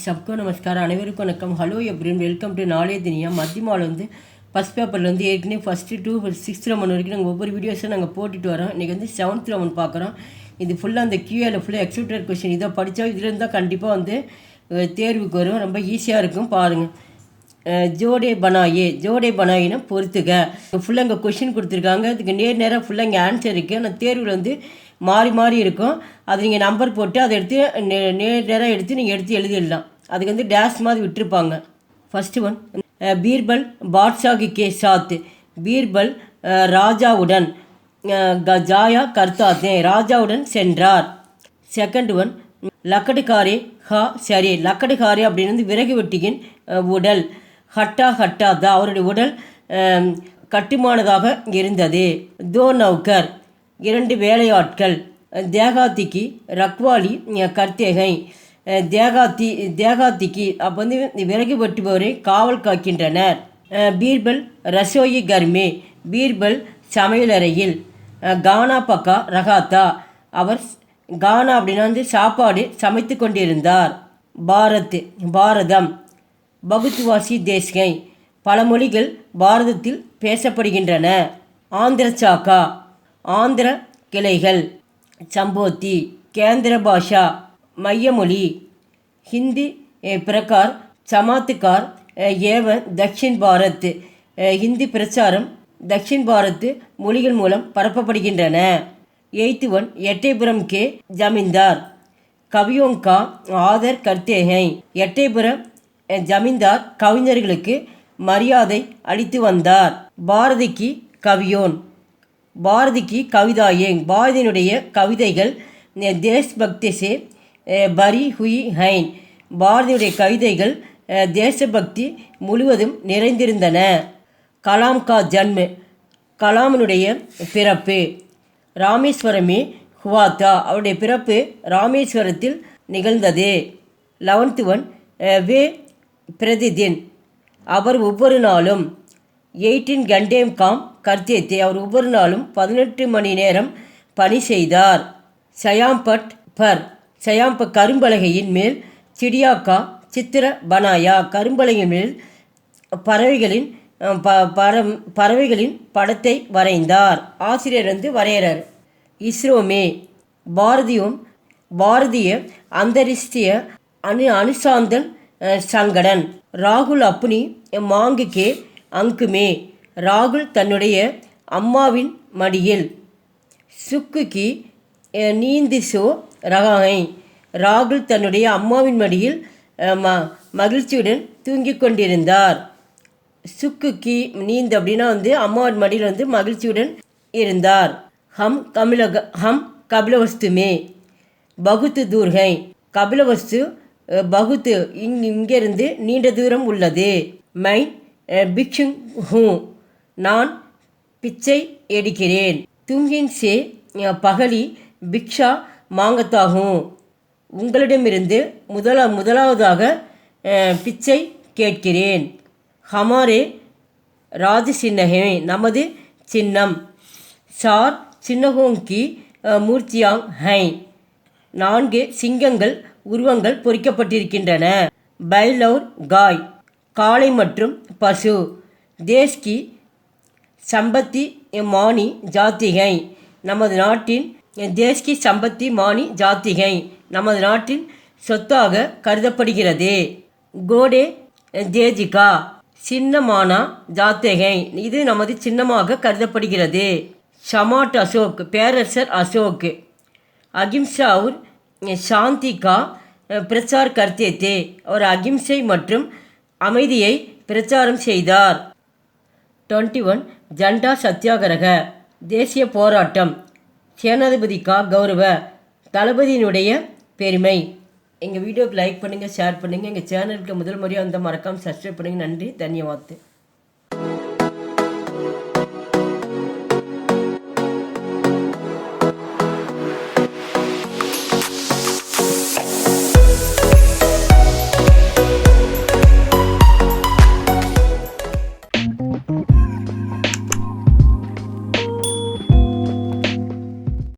सबको नमस्कार அனைவருக்கும் வணக்கம். ஹலோ எப்ரின், வெல்கம் டு நாளைய தினியா. மத்தியமாவில் வந்து ஃபஸ்ட் பேப்பரில் வந்து ஏற்கனவே ஃபஸ்ட்டு 2 6 ரமன் வரைக்கும் நாங்கள் ஒவ்வொரு வீடியோஸும் நாங்கள் போட்டுட்டு வரோம். இன்றைக்கி வந்து 7th ரமன் பார்க்குறோம். இது ஃபுல்லாக அந்த கியூஏல ஃபுல்லாக எக்ஸப்டட் கொஸ்டின் இதை படித்தா இதில் இருந்தால் கண்டிப்பாக வந்து தேர்வுக்கு வரும். ரொம்ப ஈஸியாக இருக்கும் பாருங்கள். ஜோடே பனாயினா பொறுத்துக்க. ஃபுல்லாக இங்கே கொஷின் கொடுத்துருக்காங்க. அதுக்கு நேராக ஃபுல்லாக இங்கே ஆன்சர் இருக்குது. ஆனால் தேர்வில் வந்து மாறி மாறி இருக்கும். அது நீங்கள் நம்பர் போட்டு அதை எடுத்து நேராக எடுத்து நீங்கள் எடுத்து எழுதிடலாம். அதுக்கு வந்து டேஷ் மாதிரி விட்டுருப்பாங்க. ஃபஸ்ட்டு ஒன், பீர்பல் பாட்ஷாகி கே சாத். பீர்பல் ராஜாவுடன் ஜாயா கர்த்தாத்தே ராஜாவுடன் சென்றார். செகண்ட் ஒன், லக்கடுகாரே ஹா சரி. லக்கடுகாரே அப்படின்னு வந்து விறகு வெட்டியின் உடல். ஹட்டா தா அவருடைய உடல் கட்டுமானதாக இருந்தது. தோ நௌக்கர் 2 வேலையாட்கள். தேகாத்திக்கு ரக்வாலி கர்த்தேகை. தேகாத்திக்கு அப்போ வந்து விறகு வெட்டுபவரை காவல் காக்கின்றனர். பீர்பல் ரசோயி கர்மே. பீர்பல் சமையலறையில். கானா பக்கா ரகாத்தா அவர் கானா அப்படின்னா வந்து சாப்பாடு சமைத்து கொண்டிருந்தார். பாரதம் பகுத்வாசி தேஸ்கை பல மொழிகள் பாரதத்தில் பேசப்படுகின்றன. ஆந்திரச்சாக்கா ஆந்திர கிளைகள். சம்போத்தி கேந்திர பாஷா மையமொழி. ஹிந்தி பிரகார் சமாத்துக்கார் ஏவன் தக்ஷின் பாரத். ஹிந்தி பிரச்சாரம் தக்ஷின் பாரத் மொழிகள் மூலம் பரப்பப்படுகின்றன. 8th ஒன், எட்டயபுரம் கே ஜமீன்தார். கவியோங்கா ஆதர் கர்த்தேகை. எட்டயபுரம் ஜமீன்தார் கவிஞர்களுக்கு மரியாதை அளித்து வந்தார். பாரதிக்கு கவியோன். பாரதிக்கு கவிதாயேங். பாரதியினுடைய கவிதைகள் தேஷ்பக்தி சே பரி ஹுயி ஹைன். பாரதியுடைய கவிதைகள் தேசபக்தி முழுவதும் நிறைந்திருந்தன. கலாம் கா ஜன்ம. கலாமினுடைய பிறப்பு. ராமேஸ்வரமே ஹுவாத்தா அவருடைய பிறப்பு ராமேஸ்வரத்தில் நிகழ்ந்தது. 11th ஒன், வே பிரதிதின் அவர் ஒவ்வொரு நாளும். 18 கண்டேம் காம் கர்த்தேத்தே அவர் ஒவ்வொரு நாளும் 18 மணி நேரம் பணி செய்தார். சயாம்பட் கரும்பலகையின் மேல். சிடியாக்கா சித்திர பனாயா கரும்பலகையின் மேல் பறவைகளின் படத்தை வரைந்தார். ஆசிரியர் வந்து வரையறார். இஸ்ரோமே பாரதிய அந்தரிஷ்டிய அனுசாந்தன் சங்கடன். ராகுல் அப்னி மாங்கு கே அங்குமே. ராகுல் தன்னுடைய அம்மாவின் மடியில். சுக்குக்கு நீந்திசோ ரகாகை. ராகுல் தன்னுடைய அம்மாவின் மடியில் மகிழ்ச்சியுடன் தூங்கிக் கொண்டிருந்தார். சுக்குக்கு நீந்து அப்படின்னா வந்து அம்மாவின் மடியில் வந்து மகிழ்ச்சியுடன் இருந்தார். ஹம் கபிலவஸ்துமே பகுத்து தூர்கை. கபிலவஸ்து பகுத்து இங்கிருந்து நீண்ட தூரம் உள்ளது. மை பிக்ஷுங் ஹூ நான் பிச்சை எடுக்கிறேன். துங்கின் சே பகலி பிக்ஷா மாங்கத்தாகும் உங்களிடமிருந்து முதலாவதாக பிச்சை கேட்கிறேன். ஹமாரே ராஜ் சின்னகே நமது சின்னம். சார் சின்னகோங்கி மூர்த்தியாங் ஹை 4 சிங்கங்கள் உருவங்கள் பொறிக்கப்பட்டிருக்கின்றன. பைலௌர் காய் காளை மற்றும் பசு. தேஷ்கி சம்பத்தி மானி ஜாத்திகை நமது நாட்டின். தேஷ்கி சம்பத்தி மானி ஜாத்திகை நமது நாட்டின் சொத்தாக கருதப்படுகிறது. கோடே தேஜிகா சின்னமானா ஜாத்திகை இது நமது சின்னமாக கருதப்படுகிறது. ஷமாட் அசோக் பேரரசர் அசோக். அகிம்சாவுர் சாந்தி கா பிரச்சார் கர்த்தேத்தே அவர் அகிம்சை மற்றும் அமைதியை பிரச்சாரம் செய்தார். 21 ஜண்டா சத்தியாகிரக தேசிய போராட்டம். சேனாதிபதி கா கௌரவ தளபதியினுடைய பெருமை. எங்கள் வீடியோக்கு லைக் பண்ணுங்கள், ஷேர் பண்ணுங்கள். எங்கள் சேனலுக்கு முதல் முறையாக வந்து மறக்காமல் சப்ஸ்கிரைப் பண்ணுங்கள். நன்றி, தன்யவாத்.